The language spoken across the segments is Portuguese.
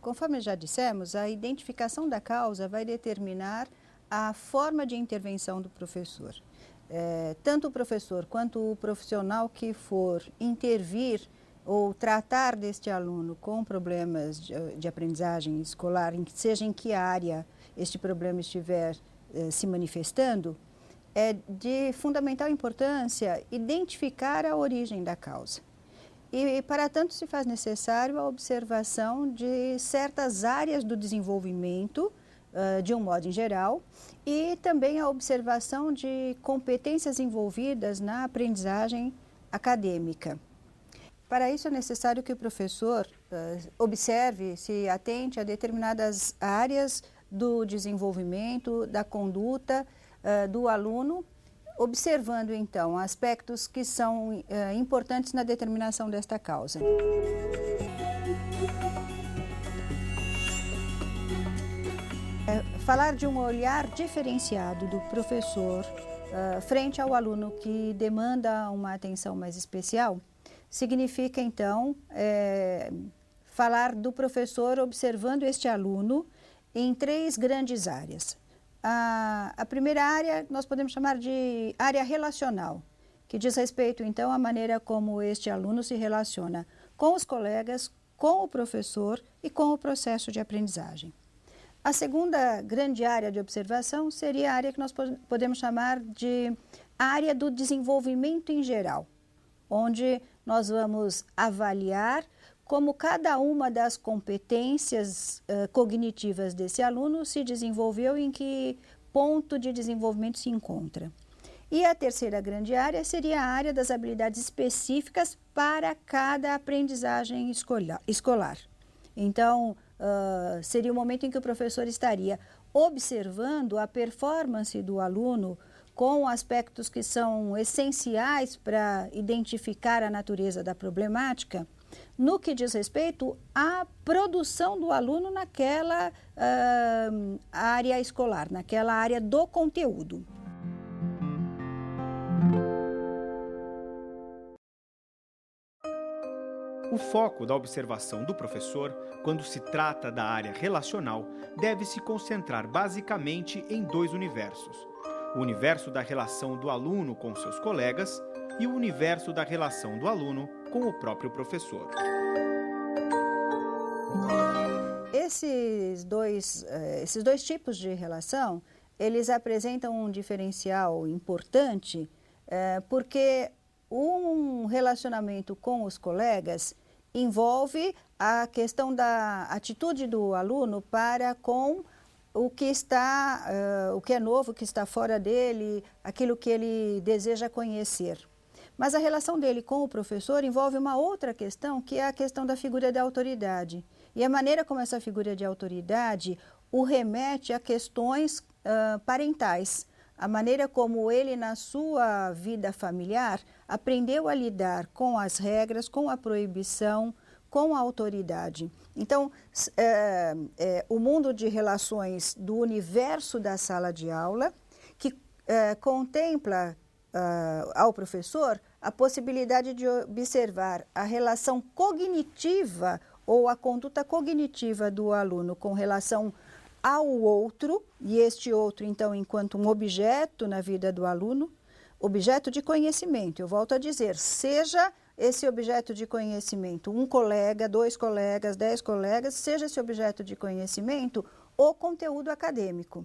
conforme já dissemos, a identificação da causa vai determinar a forma de intervenção do professor. Tanto o professor quanto o profissional que for intervir ou tratar deste aluno com problemas de aprendizagem escolar, seja em que área este problema estiver se manifestando, é de fundamental importância identificar a origem da causa. E, para tanto, se faz necessário a observação de certas áreas do desenvolvimento, de um modo em geral, e também a observação de competências envolvidas na aprendizagem acadêmica. Para isso é necessário que o professor observe, se atente a determinadas áreas do desenvolvimento, da conduta do aluno, observando então aspectos que são importantes na determinação desta causa. Falar de um olhar diferenciado do professor frente ao aluno que demanda uma atenção mais especial, significa então falar do professor observando este aluno em 3 grandes áreas. A primeira área nós podemos chamar de área relacional, que diz respeito então à maneira como este aluno se relaciona com os colegas, com o professor e com o processo de aprendizagem. A segunda grande área de observação seria a área que nós podemos chamar de área do desenvolvimento em geral, onde nós vamos avaliar como cada uma das competências cognitivas desse aluno se desenvolveu e em que ponto de desenvolvimento se encontra. E a terceira grande área seria a área das habilidades específicas para cada aprendizagem escolar. Então, seria o momento em que o professor estaria observando a performance do aluno com aspectos que são essenciais para identificar a natureza da problemática, no que diz respeito à produção do aluno naquela área escolar, naquela área do conteúdo. O foco da observação do professor, quando se trata da área relacional, deve se concentrar basicamente em 2 universos: o universo da relação do aluno com seus colegas e o universo da relação do aluno com o próprio professor. Esses dois tipos de relação, eles apresentam um diferencial importante, porque um relacionamento com os colegas envolve a questão da atitude do aluno para com o que é novo, o que está fora dele, aquilo que ele deseja conhecer. Mas a relação dele com o professor envolve uma outra questão, que é a questão da figura da autoridade. E a maneira como essa figura de autoridade o remete a questões parentais. A maneira como ele, na sua vida familiar, aprendeu a lidar com as regras, com a proibição, com a autoridade. Então, o mundo de relações do universo da sala de aula, que contempla ao professor a possibilidade de observar a relação cognitiva ou a conduta cognitiva do aluno com relação ao outro, e este outro, então, enquanto um objeto na vida do aluno, objeto de conhecimento. Eu volto a dizer, seja esse objeto de conhecimento um colega, 2 colegas, 10 colegas, seja esse objeto de conhecimento o conteúdo acadêmico.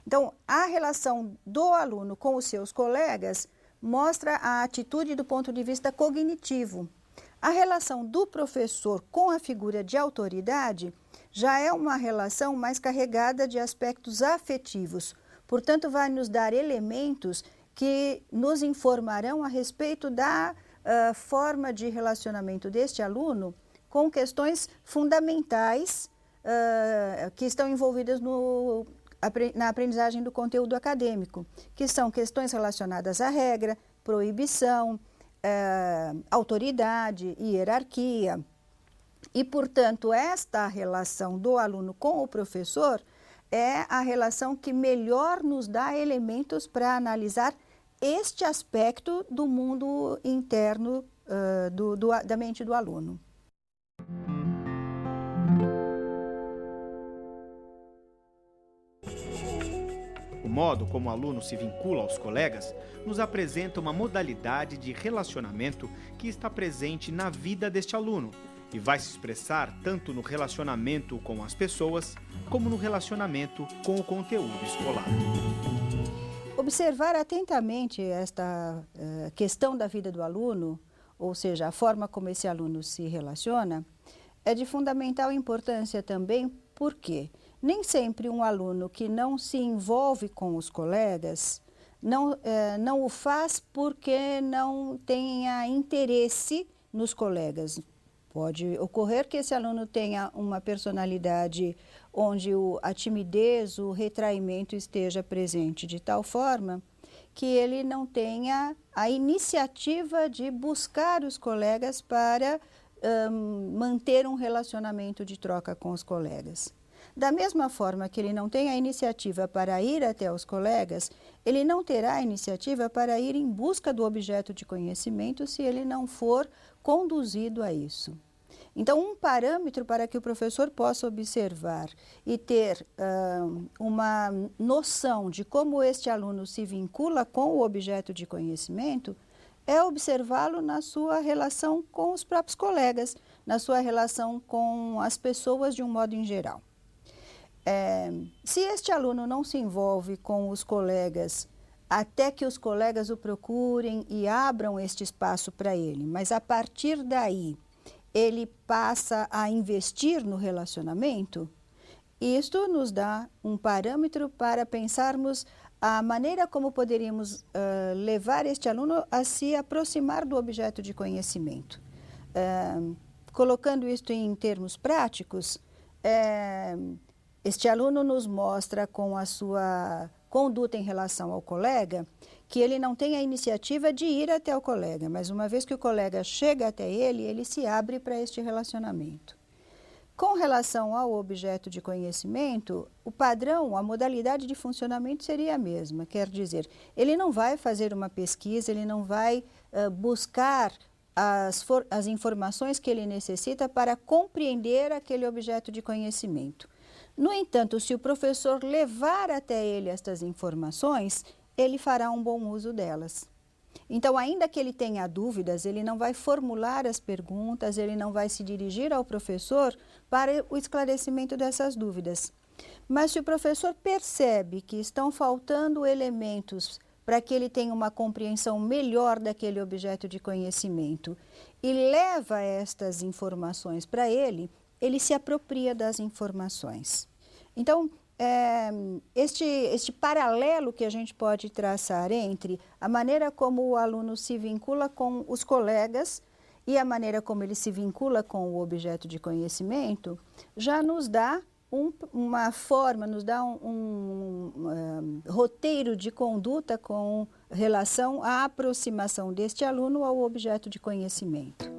Então, a relação do aluno com os seus colegas mostra a atitude do ponto de vista cognitivo. A relação do professor com a figura de autoridade já é uma relação mais carregada de aspectos afetivos. Portanto, vai nos dar elementos que nos informarão a respeito da forma de relacionamento deste aluno com questões fundamentais que estão envolvidas na aprendizagem do conteúdo acadêmico, que são questões relacionadas à regra, proibição, autoridade, hierarquia. E, portanto, esta relação do aluno com o professor é a relação que melhor nos dá elementos para analisar este aspecto do mundo interno da mente do aluno. O modo como o aluno se vincula aos colegas nos apresenta uma modalidade de relacionamento que está presente na vida deste aluno e vai se expressar tanto no relacionamento com as pessoas, como no relacionamento com o conteúdo escolar. Observar atentamente esta questão da vida do aluno, ou seja, a forma como esse aluno se relaciona, é de fundamental importância também porque nem sempre um aluno que não se envolve com os colegas não o faz porque não tenha interesse nos colegas. Pode ocorrer que esse aluno tenha uma personalidade onde a timidez, o retraimento esteja presente de tal forma que ele não tenha a iniciativa de buscar os colegas para manter um relacionamento de troca com os colegas. Da mesma forma que ele não tem a iniciativa para ir até os colegas, ele não terá a iniciativa para ir em busca do objeto de conhecimento se ele não for conduzido a isso. Então, um parâmetro para que o professor possa observar e ter uma noção de como este aluno se vincula com o objeto de conhecimento é observá-lo na sua relação com os próprios colegas, na sua relação com as pessoas de um modo em geral. Se este aluno não se envolve com os colegas até que os colegas o procurem e abram este espaço para ele, mas a partir daí ele passa a investir no relacionamento, isto nos dá um parâmetro para pensarmos a maneira como poderíamos levar este aluno a se aproximar do objeto de conhecimento. Colocando isto em termos práticos, este aluno nos mostra com a sua conduta em relação ao colega que ele não tem a iniciativa de ir até o colega, mas uma vez que o colega chega até ele, ele se abre para este relacionamento. Com relação ao objeto de conhecimento, o padrão, a modalidade de funcionamento seria a mesma, quer dizer, ele não vai fazer uma pesquisa, ele não vai buscar as informações que ele necessita para compreender aquele objeto de conhecimento. No entanto, se o professor levar até ele estas informações, ele fará um bom uso delas. Então, ainda que ele tenha dúvidas, ele não vai formular as perguntas, ele não vai se dirigir ao professor para o esclarecimento dessas dúvidas. Mas se o professor percebe que estão faltando elementos para que ele tenha uma compreensão melhor daquele objeto de conhecimento e leva estas informações para ele, ele se apropria das informações. Então, este paralelo que a gente pode traçar entre a maneira como o aluno se vincula com os colegas e a maneira como ele se vincula com o objeto de conhecimento, já nos dá uma forma, nos dá um roteiro de conduta com relação à aproximação deste aluno ao objeto de conhecimento.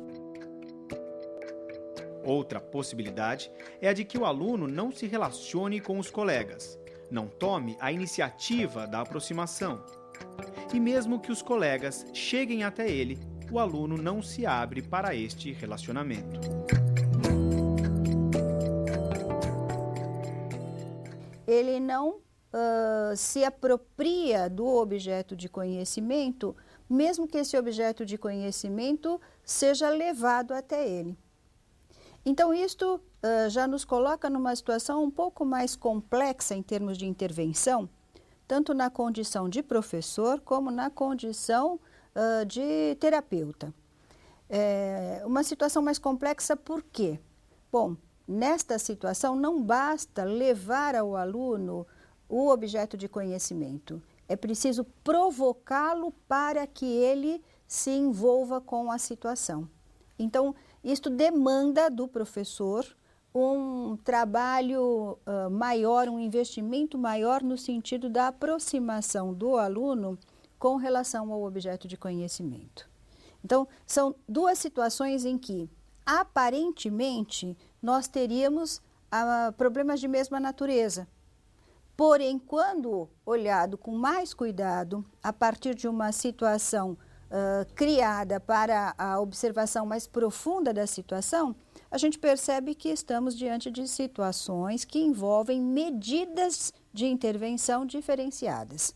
Outra possibilidade é a de que o aluno não se relacione com os colegas, não tome a iniciativa da aproximação. E mesmo que os colegas cheguem até ele, o aluno não se abre para este relacionamento. Ele não se apropria do objeto de conhecimento, mesmo que esse objeto de conhecimento seja levado até ele. Então, isto já nos coloca numa situação um pouco mais complexa em termos de intervenção, tanto na condição de professor como na condição de terapeuta. Uma situação mais complexa por quê? Bom, nesta situação não basta levar ao aluno o objeto de conhecimento, é preciso provocá-lo para que ele se envolva com a situação. Então, isto demanda do professor um trabalho maior, um investimento maior no sentido da aproximação do aluno com relação ao objeto de conhecimento. Então, são duas situações em que, aparentemente, nós teríamos problemas de mesma natureza. Porém, quando olhado com mais cuidado, a partir de uma situação criada para a observação mais profunda da situação, a gente percebe que estamos diante de situações que envolvem medidas de intervenção diferenciadas.